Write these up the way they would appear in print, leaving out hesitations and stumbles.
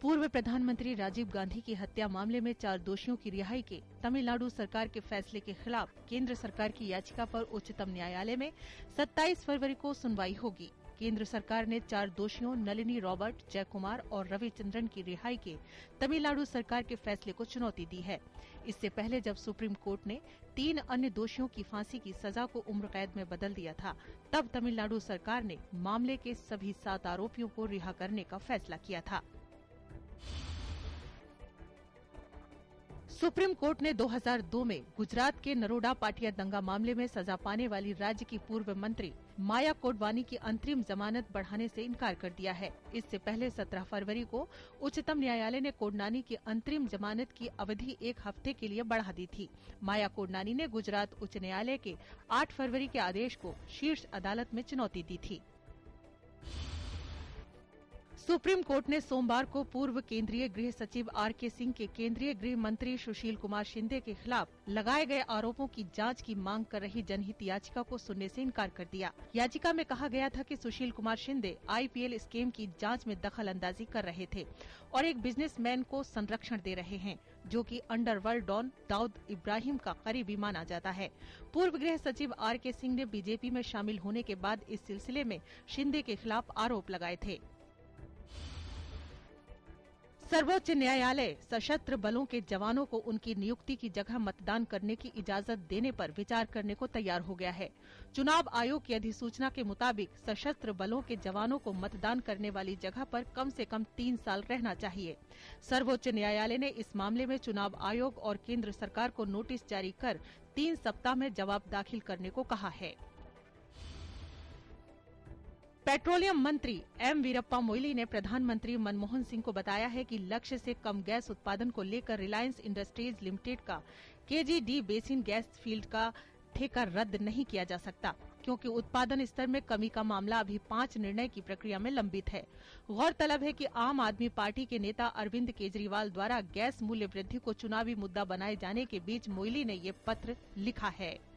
पूर्व प्रधानमंत्री राजीव गांधी की हत्या मामले में 4 दोषियों की रिहाई के तमिलनाडु सरकार के फैसले के खिलाफ केंद्र सरकार की याचिका पर उच्चतम न्यायालय में 27 फरवरी को सुनवाई होगी। केंद्र सरकार ने 4 दोषियों नलिनी रॉबर्ट, जय कुमार और रविचंद्रन की रिहाई के तमिलनाडु सरकार के फैसले को चुनौती दी है। इससे पहले जब सुप्रीम कोर्ट ने 3 अन्य दोषियों की फांसी की सजा को उम्र कैद में बदल दिया था, तब तमिलनाडु सरकार ने मामले के सभी 7 आरोपियों को रिहा करने का फैसला किया था। सुप्रीम कोर्ट ने 2002 में गुजरात के नरोडा पाटिया दंगा मामले में सजा पाने वाली राज्य की पूर्व मंत्री माया कोडवानी की अंतरिम जमानत बढ़ाने से इनकार कर दिया है। इससे पहले 17 फरवरी को उच्चतम न्यायालय ने कोडनानी की अंतरिम जमानत की अवधि 1 हफ्ते के लिए बढ़ा दी थी। माया कोडनानी ने गुजरात उच्च न्यायालय के 8 फरवरी के आदेश को शीर्ष अदालत में चुनौती दी थी। सुप्रीम कोर्ट ने सोमवार को पूर्व केंद्रीय गृह सचिव आर.के. सिंह के केंद्रीय गृह मंत्री सुशील कुमार शिंदे के खिलाफ लगाए गए आरोपों की जांच की मांग कर रही जनहित याचिका को सुनने से इनकार कर दिया। याचिका में कहा गया था कि सुशील कुमार शिंदे आईपीएल स्कीम की जांच में दखल अंदाजी कर रहे थे और एक बिजनेसमैन को संरक्षण दे रहे हैं, जो कि अंडरवर्ल्ड डॉन दाऊद इब्राहिम का करीबी माना जाता है। पूर्व गृह सचिव आर.के. सिंह ने बीजेपी में शामिल होने के बाद इस सिलसिले में शिंदे के खिलाफ आरोप लगाए थे। सर्वोच्च न्यायालय सशस्त्र बलों के जवानों को उनकी नियुक्ति की जगह मतदान करने की इजाजत देने पर विचार करने को तैयार हो गया है। चुनाव आयोग की अधिसूचना के मुताबिक सशस्त्र बलों के जवानों को मतदान करने वाली जगह पर कम से कम 3 साल रहना चाहिए। सर्वोच्च न्यायालय ने इस मामले में चुनाव आयोग और केंद्र सरकार को नोटिस जारी कर 3 सप्ताह में जवाब दाखिल करने को कहा है। पेट्रोलियम मंत्री एम वीरप्पा मोइली ने प्रधानमंत्री मनमोहन सिंह को बताया है कि लक्ष्य से कम गैस उत्पादन को लेकर रिलायंस इंडस्ट्रीज लिमिटेड का केजीडी बेसिन गैस फील्ड का ठेका रद्द नहीं किया जा सकता, क्योंकि उत्पादन स्तर में कमी का मामला अभी 5 निर्णय की प्रक्रिया में लंबित है। गौरतलब है कि आम आदमी पार्टी के नेता अरविंद केजरीवाल द्वारा गैस मूल्य वृद्धि को चुनावी मुद्दा बनाए जाने के बीच मोइली ने ये पत्र लिखा है।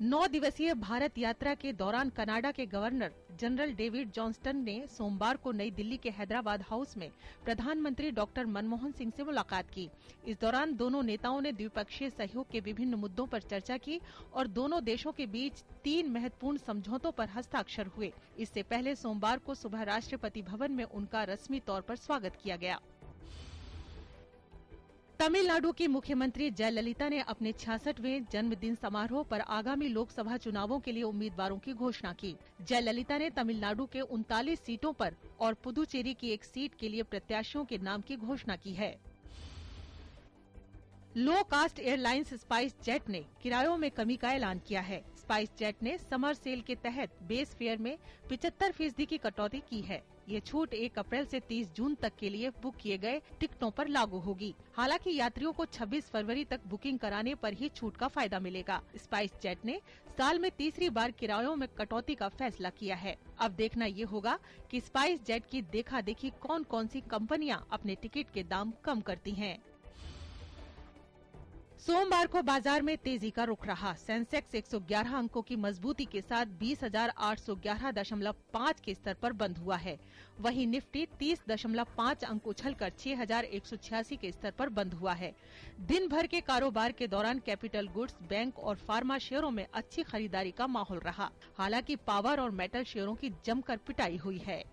9 दिवसीय भारत यात्रा के दौरान कनाडा के गवर्नर जनरल डेविड जॉनस्टन ने सोमवार को नई दिल्ली के हैदराबाद हाउस में प्रधानमंत्री डॉक्टर मनमोहन सिंह से मुलाकात की। इस दौरान दोनों नेताओं ने द्विपक्षीय सहयोग के विभिन्न मुद्दों पर चर्चा की और दोनों देशों के बीच 3 महत्वपूर्ण समझौतों पर हस्ताक्षर हुए। इससे पहले सोमवार को सुबह राष्ट्रपति भवन में उनका रस्मी तौर पर स्वागत किया गया। तमिलनाडु की मुख्यमंत्री जयललिता ने अपने 66वें जन्मदिन समारोह पर आगामी लोकसभा चुनावों के लिए उम्मीदवारों की घोषणा की। जयललिता ने तमिलनाडु के 39 सीटों पर और पुदुचेरी की 1 सीट के लिए प्रत्याशियों के नाम की घोषणा की है। लो कास्ट एयरलाइंस स्पाइस जेट ने किरायों में कमी का ऐलान किया है। स्पाइस जेट ने समर सेल के तहत बेस फेयर में 75% की कटौती की है। ये छूट 1 अप्रैल से 30 जून तक के लिए बुक किए गए टिकटों पर लागू होगी। हालांकि यात्रियों को 26 फरवरी तक बुकिंग कराने पर ही छूट का फायदा मिलेगा। स्पाइस जेट ने साल में तीसरी बार किरायों में कटौती का फैसला किया है। अब देखना ये होगा कि स्पाइस जेट की देखा देखी कौन कौन सी कंपनियां अपने टिकट के दाम कम करती हैं। सोमवार को बाजार में तेजी का रुख रहा। सेंसेक्स 111 अंकों की मजबूती के साथ 20,811.5 के स्तर पर बंद हुआ है। वहीं निफ्टी 30.5 अंक उछलकर 6,186 के स्तर पर बंद हुआ है। दिन भर के कारोबार के दौरान कैपिटल गुड्स, बैंक और फार्मा शेयरों में अच्छी खरीदारी का माहौल रहा। हालांकि पावर और मेटल शेयरों की जमकर पिटाई हुई है।